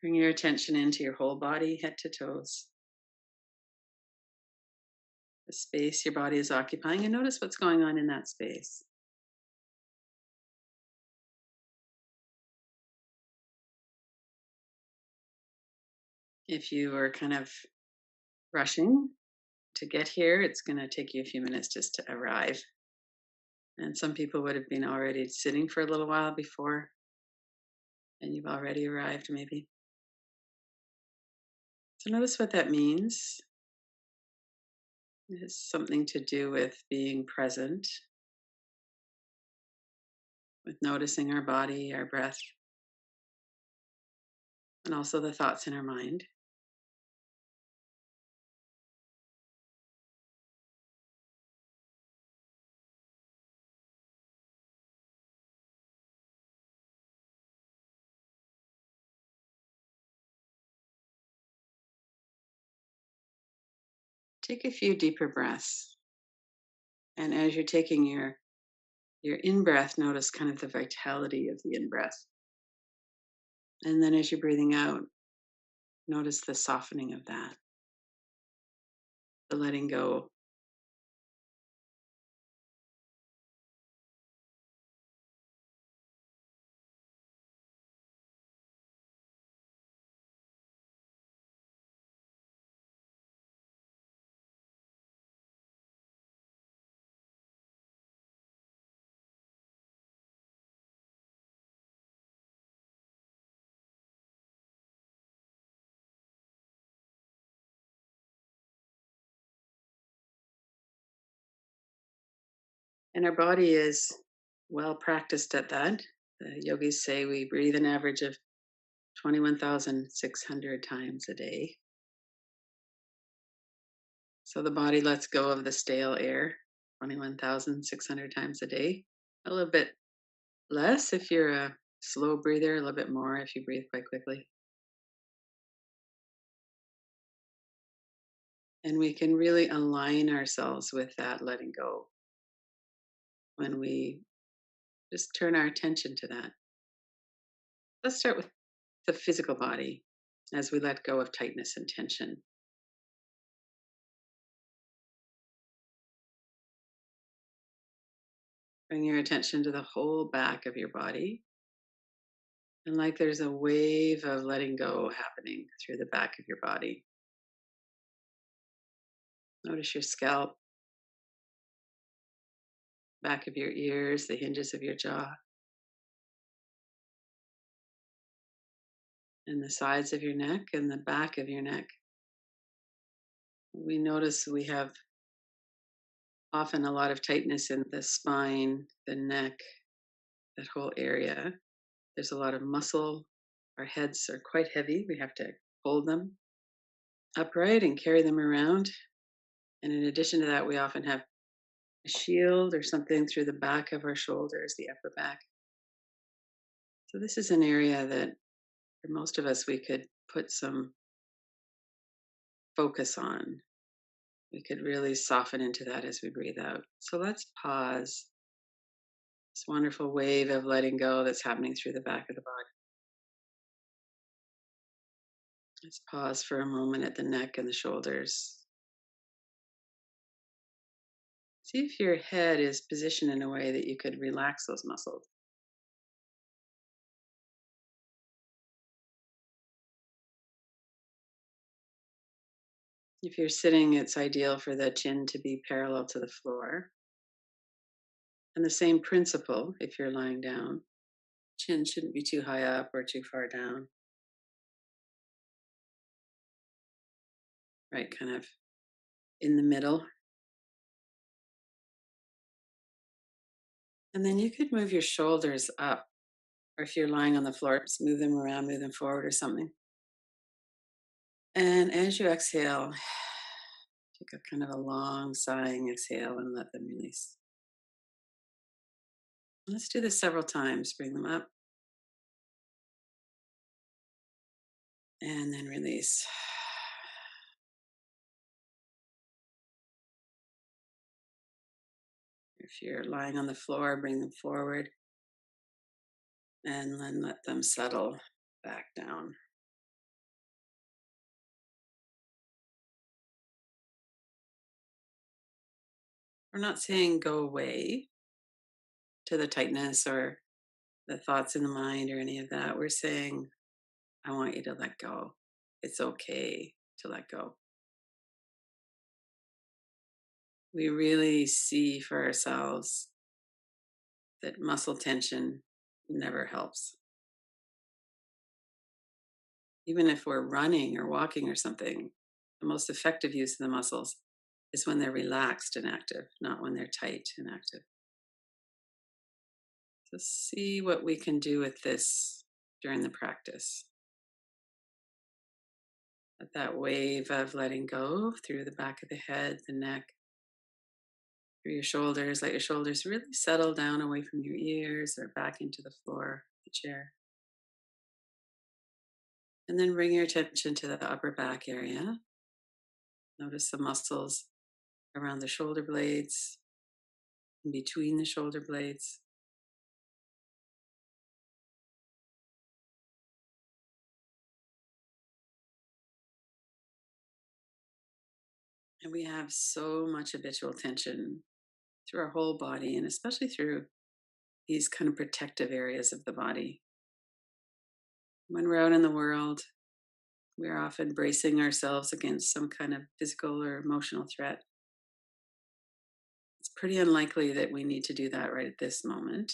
Bring your attention into your whole body, head to toes, the space your body is occupying, and notice what's going on in that space. If you are kind of rushing to get here, it's going to take you a few minutes just to arrive. And some people would have been already sitting for a little while before, and you've already arrived, maybe. So notice what that means. It has something to do with being present, with noticing our body, our breath, and also the thoughts in our mind. Take a few deeper breaths. And as you're taking your in breath, notice kind of the vitality of the in breath. And then as you're breathing out, notice the softening of that, the letting go. And our body is well practiced at that. The yogis say we breathe an average of 21,600 times a day. So the body lets go of the stale air 21,600 times a day. A little bit less if you're a slow breather, a little bit more if you breathe quite quickly. And we can really align ourselves with that letting go when we just turn our attention to that. Let's start with the physical body as we let go of tightness and tension. Bring your attention to the whole back of your body. And like there's a wave of letting go happening through the back of your body. Notice your scalp, back of your ears, the hinges of your jaw, and the sides of your neck and the back of your neck. We notice we have often a lot of tightness in the spine, the neck, that whole area. There's a lot of muscle. Our heads are quite heavy. We have to hold them upright and carry them around. And in addition to that, we often have a shield or something through the back of our shoulders, the upper back. So, this is an area that for most of us, we could put some focus on. We could really soften into that as we breathe out. So, let's pause this wonderful wave of letting go that's happening through the back of the body. Let's pause for a moment at the neck and the shoulders. See if your head is positioned in a way that you could relax those muscles. If you're sitting, it's ideal for the chin to be parallel to the floor. And the same principle if you're lying down. Chin shouldn't be too high up or too far down, right? Kind of in the middle. And then you could move your shoulders up, or if you're lying on the floor, just move them around, move them forward or something. And as you exhale, take a kind of a long sighing exhale and let them release. Let's do this several times. Bring them up and then release. If you're lying on the floor, bring them forward and then let them settle back down. We're not saying go away to the tightness or the thoughts in the mind or any of that. We're saying, I want you to let go. It's okay to let go. We really see for ourselves that muscle tension never helps. Even if we're running or walking or something, the most effective use of the muscles is when they're relaxed and active, not when they're tight and active. So see what we can do with this during the practice. Let that wave of letting go through the back of the head, the neck, through your shoulders. Let your shoulders really settle down away from your ears or back into the floor, the chair. And then bring your attention to the upper back area. Notice the muscles around the shoulder blades, in between the shoulder blades. And we have so much habitual tension through our whole body, and especially through these kind of protective areas of the body. When we're out in the world, we're often bracing ourselves against some kind of physical or emotional threat. It's pretty unlikely that we need to do that right at this moment.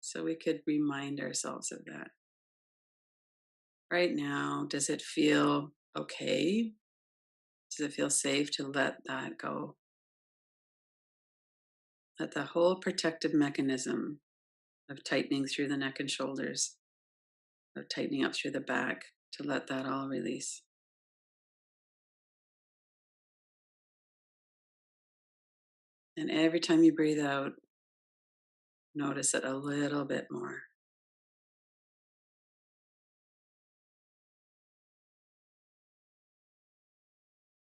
So we could remind ourselves of that. Right now, does it feel okay? Does it feel safe to let that go? Let the whole protective mechanism of tightening through the neck and shoulders, of tightening up through the back, to let that all release. And every time you breathe out, notice it a little bit more.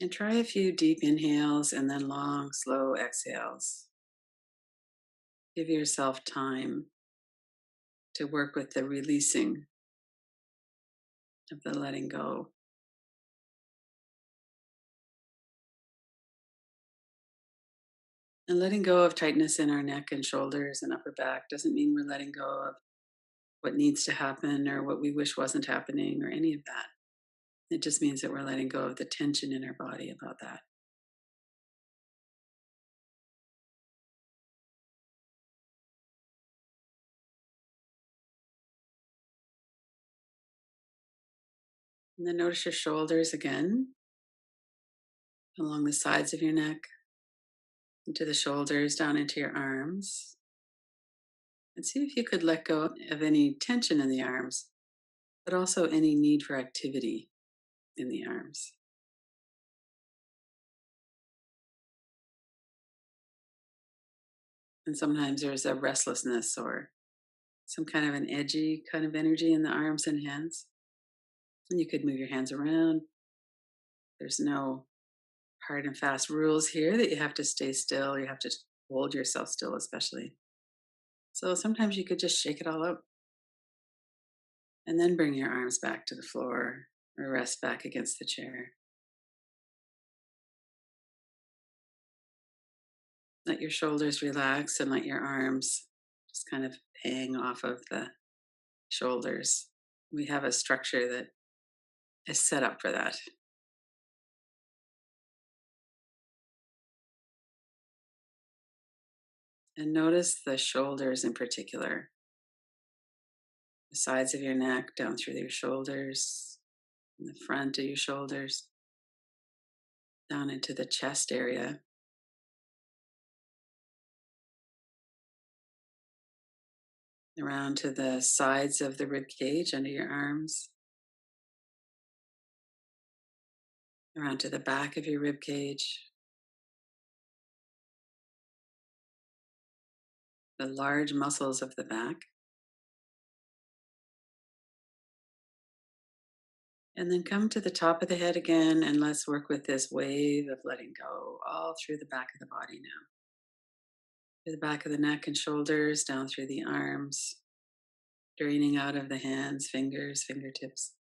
And try a few deep inhales and then long, slow exhales. Give yourself time to work with the releasing of the letting go. And letting go of tightness in our neck and shoulders and upper back doesn't mean we're letting go of what needs to happen or what we wish wasn't happening or any of that. It just means that we're letting go of the tension in our body about that. And then notice your shoulders again, along the sides of your neck, into the shoulders, down into your arms. And see if you could let go of any tension in the arms, but also any need for activity in the arms. And sometimes there's a restlessness or some kind of an edgy kind of energy in the arms and hands. And you could move your hands around. There's no hard and fast rules here that you have to stay still. You have to hold yourself still, especially. So sometimes you could just shake it all out and then bring your arms back to the floor or rest back against the chair. Let your shoulders relax and let your arms just kind of hang off of the shoulders. We have a structure that is set up for that. And notice the shoulders in particular, the sides of your neck, down through your shoulders, and the front of your shoulders, down into the chest area, around to the sides of the rib cage under your arms, around to the back of your rib cage, the large muscles of the back. And then come to the top of the head again, and let's work with this wave of letting go all through the back of the body now. Through the back of the neck and shoulders, down through the arms, draining out of the hands, fingers, fingertips,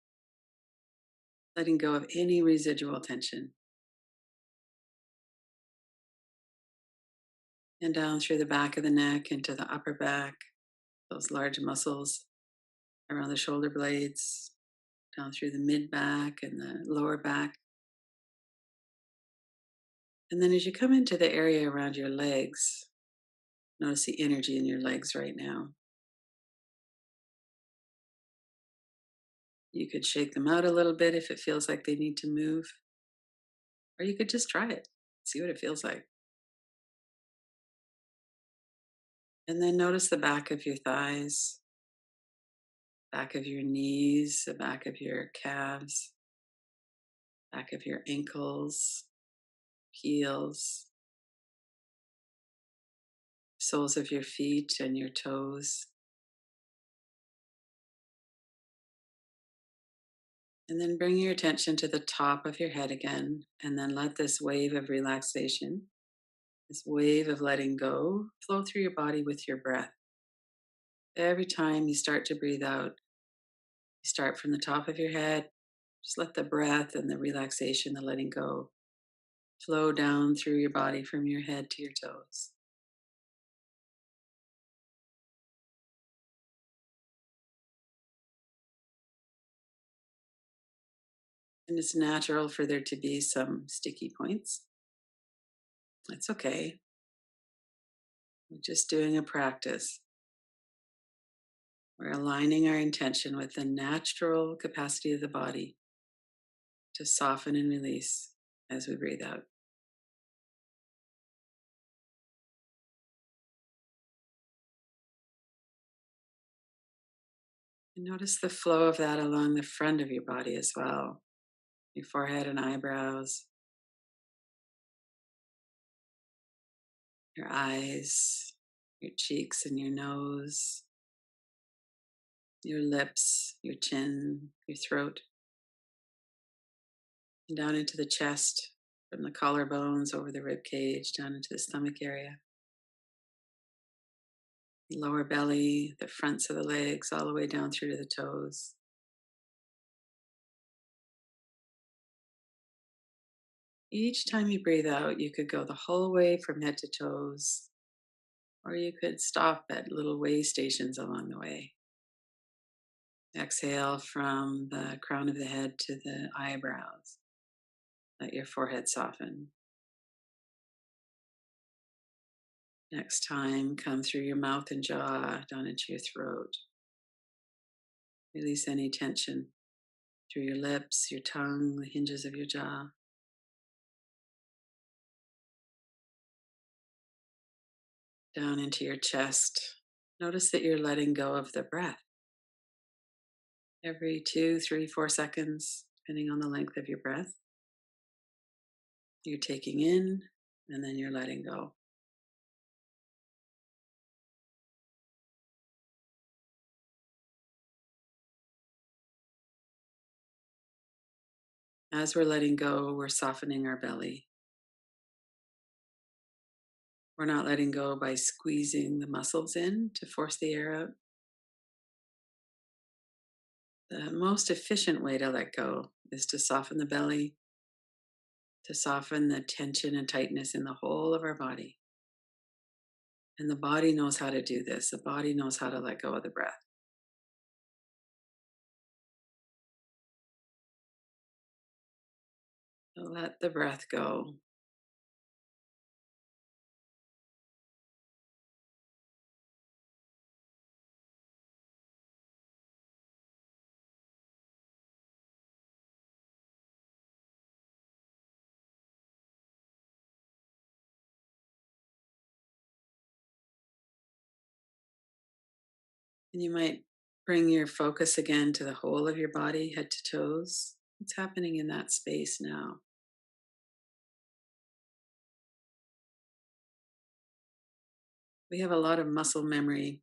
letting go of any residual tension. and down through the back of the neck into the upper back, those large muscles around the shoulder blades, down through the mid back and the lower back. And then as you come into the area around your legs, notice the energy in your legs right now. You could shake them out a little bit if it feels like they need to move, or you could just try it, see what it feels like. And then notice the back of your thighs, back of your knees, the back of your calves, back of your ankles, heels, soles of your feet and your toes. And then bring your attention to the top of your head again, and then let this wave of relaxation, this wave of letting go, flow through your body with your breath. Every time you start to breathe out, you start from the top of your head. Just let the breath and the relaxation, the letting go, flow down through your body from your head to your toes. And it's natural for there to be some sticky points. It's okay. We're just doing a practice. We're aligning our intention with the natural capacity of the body to soften and release as we breathe out. And notice the flow of that along the front of your body as well, your forehead and eyebrows, your eyes, your cheeks and your nose, your lips, your chin, your throat, and down into the chest, from the collarbones over the rib cage, down into the stomach area, lower belly, the fronts of the legs, all the way down through to the toes. Each time you breathe out, you could go the whole way from head to toes, or you could stop at little way stations along the way. Exhale from the crown of the head to the eyebrows. Let your forehead soften. Next time, come through your mouth and jaw down into your throat. Release any tension through your lips, your tongue, the hinges of your jaw. Down into your chest. Notice that you're letting go of the breath. Every 2, 3, 4 seconds, depending on the length of your breath, you're taking in and then you're letting go. As we're letting go, we're softening our belly. We're not letting go by squeezing the muscles in to force the air out. The most efficient way to let go is to soften the belly, to soften the tension and tightness in the whole of our body. And the body knows how to do this. The body knows how to let go of the breath. So let the breath go. And you might bring your focus again to the whole of your body, head to toes. What's happening in that space now? We have a lot of muscle memory,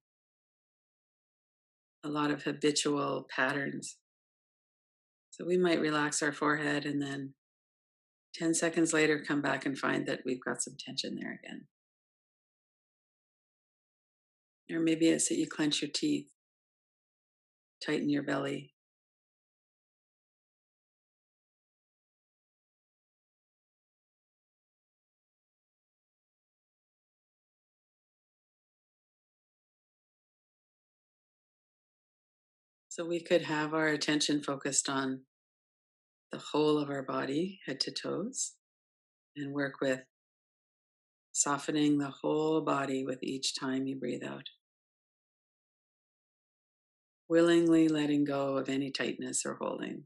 a lot of habitual patterns. So we might relax our forehead and then 10 seconds later come back and find that we've got some tension there again. Or maybe it's that you clench your teeth, tighten your belly. So we could have our attention focused on the whole of our body, head to toes, and work with softening the whole body with each time you breathe out, willingly letting go of any tightness or holding.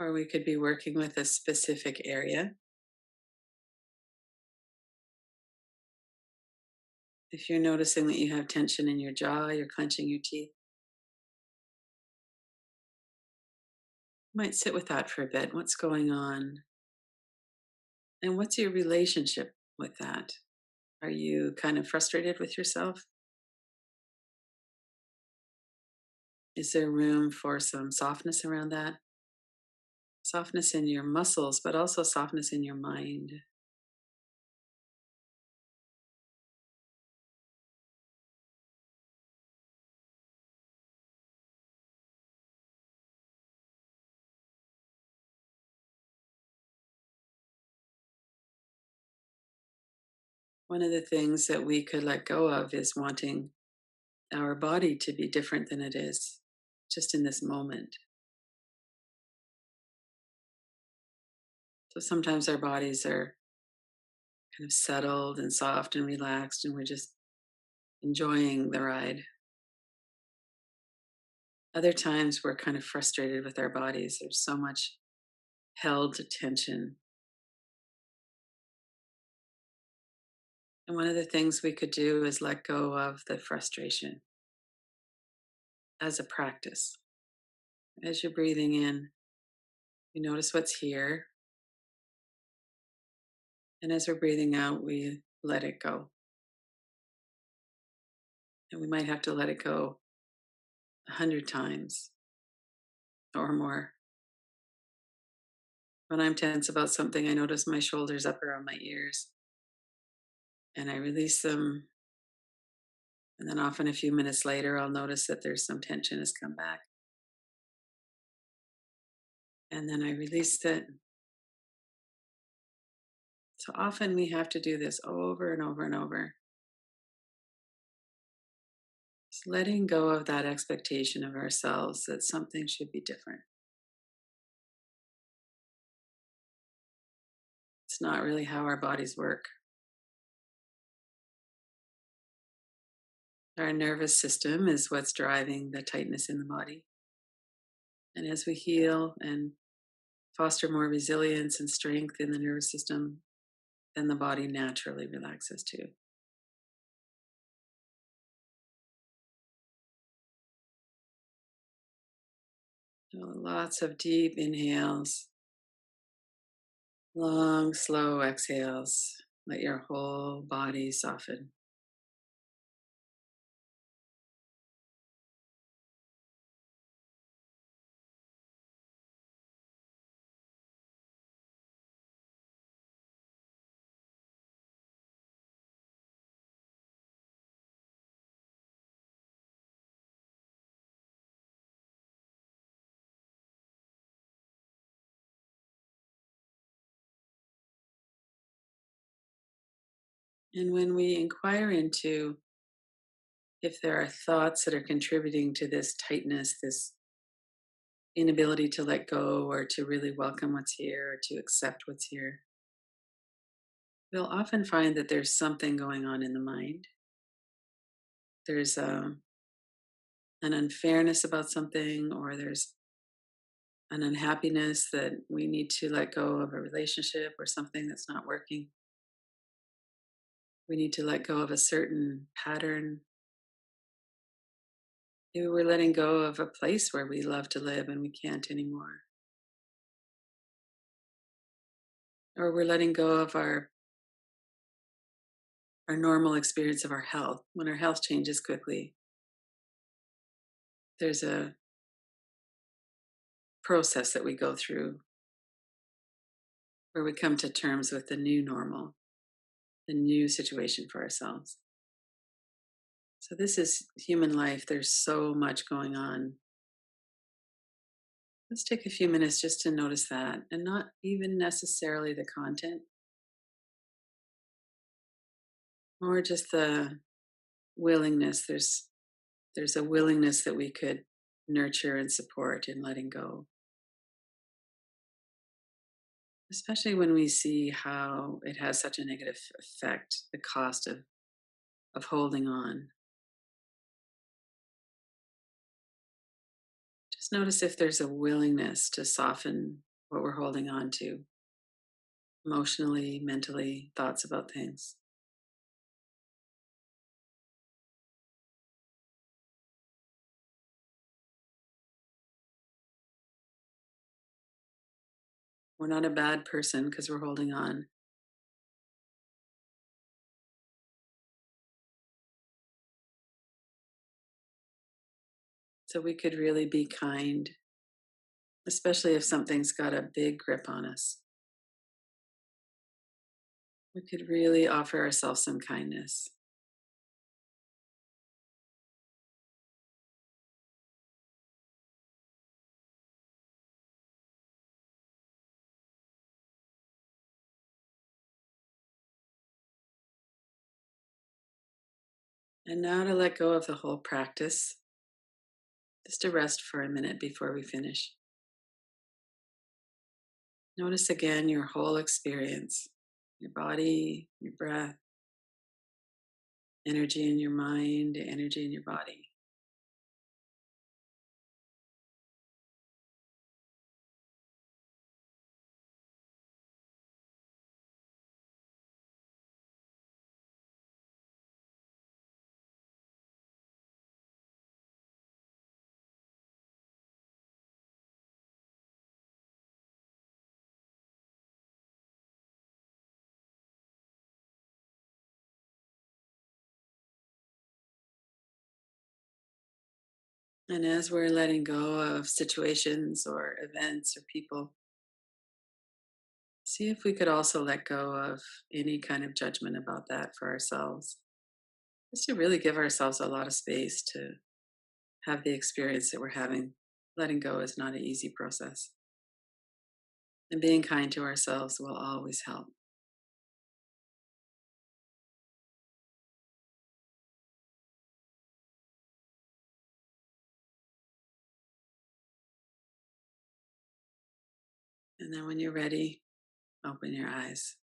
Or we could be working with a specific area. If you're noticing that you have tension in your jaw, you're clenching your teeth, you might sit with that for a bit. What's going on? And what's your relationship with that? Are you kind of frustrated with yourself? Is there room for some softness around that? Softness in your muscles, but also softness in your mind. One of the things that we could let go of is wanting our body to be different than it is just in this moment. So sometimes our bodies are kind of settled and soft and relaxed, and we're just enjoying the ride. Other times we're kind of frustrated with our bodies. There's so much held tension. And one of the things we could do is let go of the frustration as a practice. As you're breathing in, you notice what's here. And as we're breathing out, we let it go. And we might have to let it go 100 times or more. When I'm tense about something, I notice my shoulders up around my ears and I release them. And then often a few minutes later, I'll notice that there's some tension has come back. And then I release it. So often we have to do this over and over and over. Just letting go of that expectation of ourselves that something should be different. It's not really how our bodies work. Our nervous system is what's driving the tightness in the body. And as we heal and foster more resilience and strength in the nervous system, then the body naturally relaxes too. So lots of deep inhales, long, slow exhales. Let your whole body soften. And when we inquire into if there are thoughts that are contributing to this tightness, this inability to let go or to really welcome what's here or to accept what's here, we'll often find that there's something going on in the mind. There's an unfairness about something, or there's an unhappiness that we need to let go of a relationship or something that's not working. We need to let go of a certain pattern. Maybe we're letting go of a place where we love to live and we can't anymore. Or we're letting go of our normal experience of our health. When our health changes quickly, there's a process that we go through where we come to terms with the new normal, the new situation for ourselves. So, this is human life. There's so much going on. Let's take a few minutes just to notice that and not even necessarily the content, or just the willingness. There's a willingness that we could nurture and support in letting go, especially when we see how it has such a negative effect, the cost of holding on. Just notice if there's a willingness to soften what we're holding on to emotionally, mentally, thoughts about things. We're not a bad person because we're holding on. So we could really be kind, especially if something's got a big grip on us. We could really offer ourselves some kindness. And now to let go of the whole practice, just to rest for a minute before we finish. Notice again your whole experience, your body, your breath, energy in your mind, energy in your body. And as we're letting go of situations or events or people, see if we could also let go of any kind of judgment about that for ourselves. Just to really give ourselves a lot of space to have the experience that we're having. Letting go is not an easy process. And being kind to ourselves will always help. And then when you're ready, open your eyes.